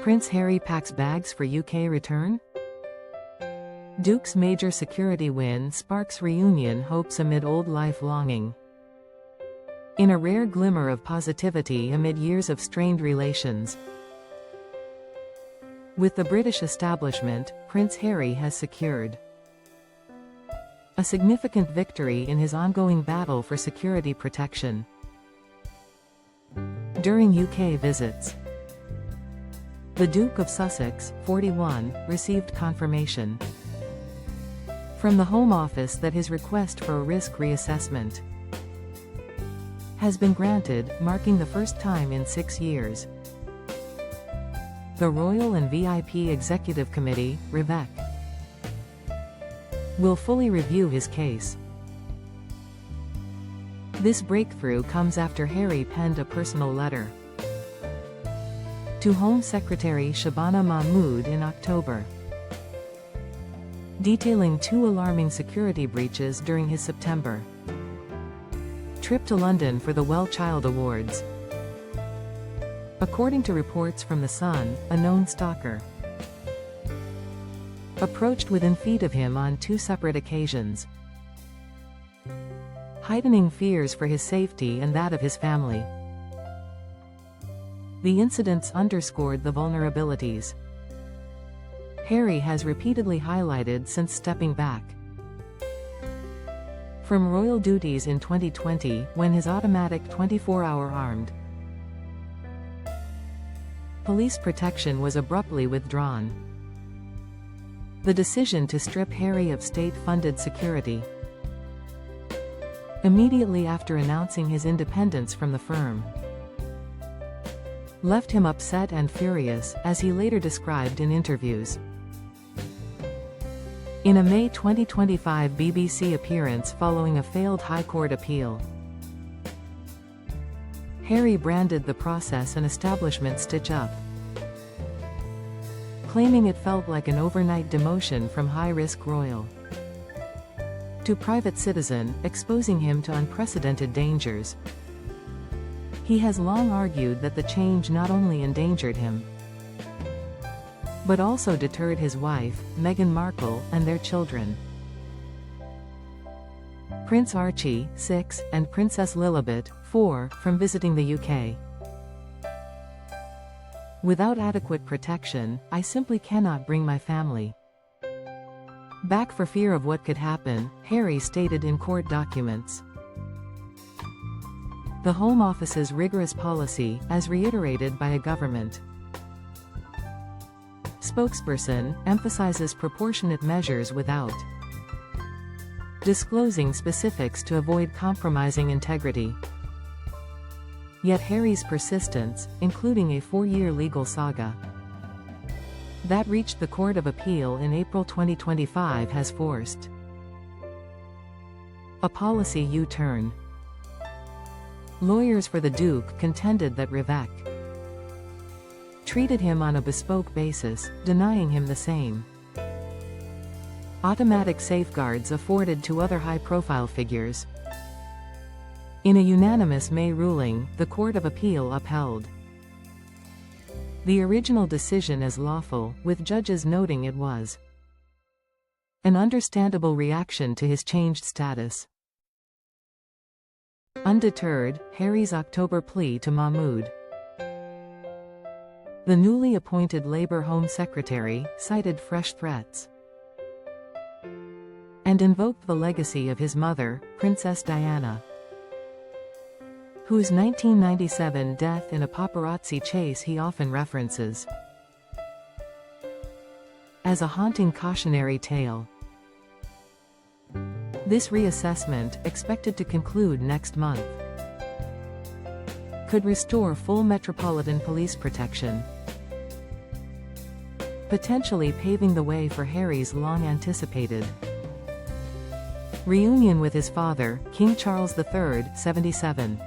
Prince Harry packs bags for UK return? Duke's major security win sparks reunion hopes amid old life longing. In a rare glimmer of positivity amid years of strained relations. With the British establishment, Prince Harry has secured a significant victory in his ongoing battle for security protection. During UK visits, the Duke of Sussex, 41, received confirmation from the Home Office that his request for a risk reassessment has been granted, marking the first time in 6 years. The Royal and VIP Executive Committee, REVEC, will fully review his case. This breakthrough comes after Harry penned a personal letter to Home Secretary Shabana Mahmood in October, detailing 2 alarming security breaches during his September trip to London for the Well Child Awards. According to reports from The Sun, a known stalker approached within feet of him on 2 separate occasions, heightening fears for his safety and that of his family. The incidents underscored the vulnerabilities Harry has repeatedly highlighted since stepping back from royal duties in 2020, when his automatic 24-hour armed police protection was abruptly withdrawn. The decision to strip Harry of state-funded security immediately after announcing his independence from the firm left him upset and furious, as he later described in interviews. In a May 2025 BBC appearance following a failed High Court appeal, Harry branded the process an establishment stitch-up, claiming it felt like an overnight demotion from high-risk royal to private citizen, exposing him to unprecedented dangers. He has long argued that the change not only endangered him, but also deterred his wife, Meghan Markle, and their children. Prince Archie, 6, and Princess Lilibet, 4, from visiting the UK. Without adequate protection, I simply cannot bring my family back for fear of what could happen, Harry stated in court documents. The Home Office's rigorous policy, as reiterated by a government spokesperson, emphasizes proportionate measures without disclosing specifics to avoid compromising integrity. Yet Harry's persistence, including a 4-year legal saga that reached the Court of Appeal in April 2025, has forced a policy U-turn. Lawyers for the Duke contended that REVEC treated him on a bespoke basis, denying him the same automatic safeguards afforded to other high-profile figures. In a unanimous May ruling, the Court of Appeal upheld the original decision as lawful, with judges noting it was an understandable reaction to his changed status. Undeterred, Harry's October plea to Mahmood, the newly appointed Labour Home Secretary, cited fresh threats and invoked the legacy of his mother, Princess Diana, whose 1997 death in a paparazzi chase he often references as a haunting cautionary tale. This reassessment, expected to conclude next month, could restore full Metropolitan Police protection, potentially paving the way for Harry's long-anticipated reunion with his father, King Charles III, 77.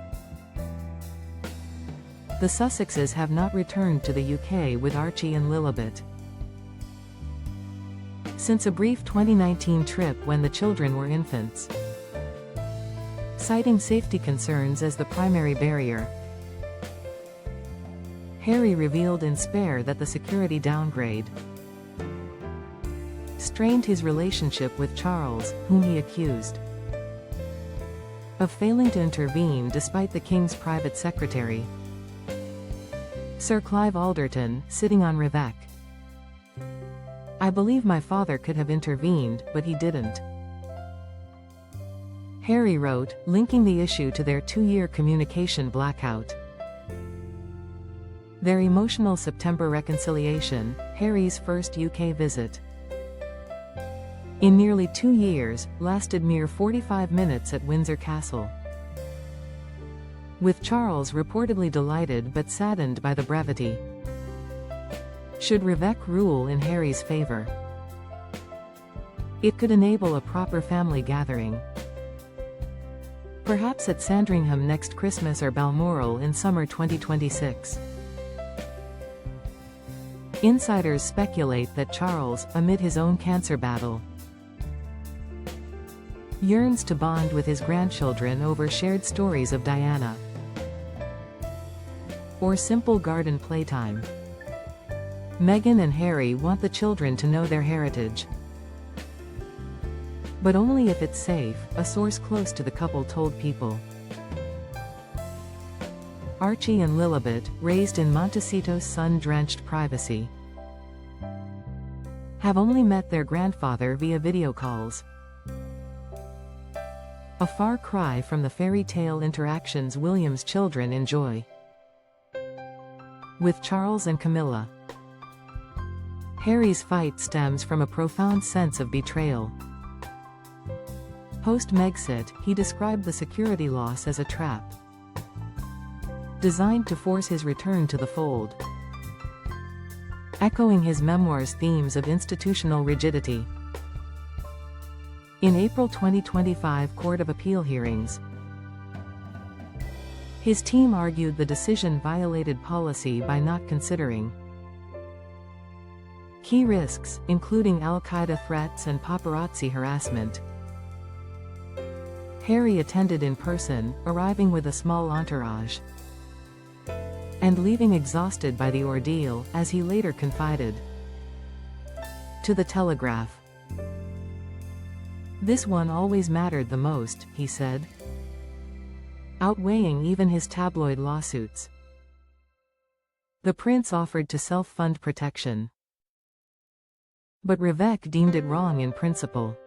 The Sussexes have not returned to the UK with Archie and Lilibet since a brief 2019 trip when the children were infants, citing safety concerns as the primary barrier. Harry revealed in Spare that the security downgrade strained his relationship with Charles, whom he accused of failing to intervene despite the King's private secretary, Sir Clive Alderton, sitting on Revec. "I believe my father could have intervened, but he didn't," Harry wrote, linking the issue to their 2-year communication blackout. Their emotional September reconciliation, Harry's first UK visit in nearly 2 years, lasted mere 45 minutes at Windsor Castle, with Charles reportedly delighted but saddened by the brevity. Should Revec rule in Harry's favour, it could enable a proper family gathering, perhaps at Sandringham next Christmas or Balmoral in summer 2026. Insiders speculate that Charles, amid his own cancer battle, yearns to bond with his grandchildren over shared stories of Diana or simple garden playtime. Meghan and Harry want the children to know their heritage, but only if it's safe, a source close to the couple told People. Archie and Lilibet, raised in Montecito's sun-drenched privacy, have only met their grandfather via video calls. A far cry from the fairy tale interactions William's children enjoy with Charles and Camilla. Harry's fight stems from a profound sense of betrayal. Post-Megxit, he described the security loss as a trap designed to force his return to the fold, echoing his memoir's themes of institutional rigidity. In April 2025 Court of Appeal hearings, his team argued the decision violated policy by not considering key risks, including al-Qaeda threats and paparazzi harassment. Harry attended in person, arriving with a small entourage, and leaving exhausted by the ordeal, as he later confided to The Telegraph. "This one always mattered the most," he said, outweighing even his tabloid lawsuits. The prince offered to self-fund protection, but Revec deemed it wrong in principle.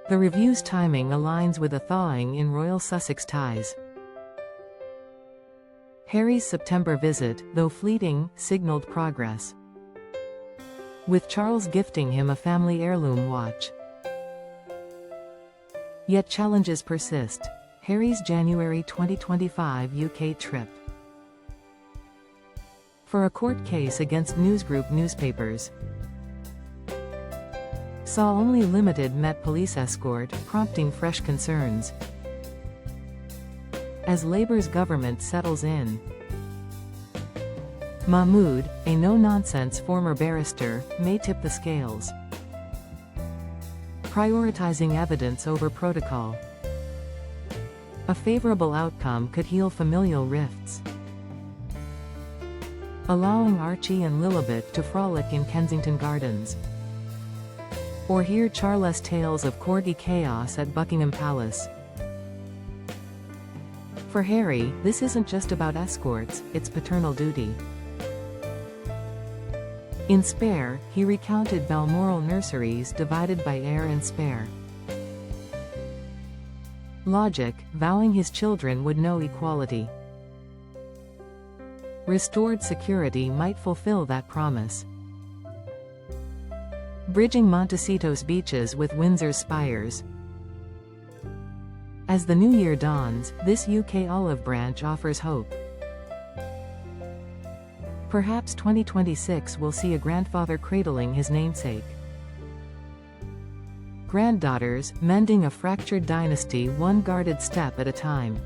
The review's timing aligns with a thawing in royal Sussex ties. Harry's September visit, though fleeting, signaled progress, with Charles gifting him a family heirloom watch. Yet challenges persist. Harry's January 2025 UK trip for a court case against Newsgroup newspapers saw only limited Met Police escort, prompting fresh concerns as Labour's government settles in. Mahmood, a no-nonsense former barrister, may tip the scales, prioritizing evidence over protocol. A favorable outcome could heal familial rifts, allowing Archie and Lilibet to frolic in Kensington Gardens, or hear Charles' tales of corgi chaos at Buckingham Palace. For Harry, this isn't just about escorts, it's paternal duty. In Spare, he recounted Balmoral nurseries divided by heir and spare logic, vowing his children would know equality. Restored security might fulfill that promise, bridging Montecito's beaches with Windsor's spires. As the new year dawns, this UK olive branch offers hope. Perhaps 2026 will see a grandfather cradling his namesake, granddaughters mending a fractured dynasty one guarded step at a time.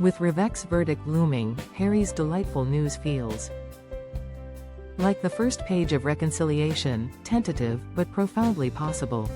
With Revec's verdict looming, Harry's delightful news feels like the first page of reconciliation, tentative but profoundly possible.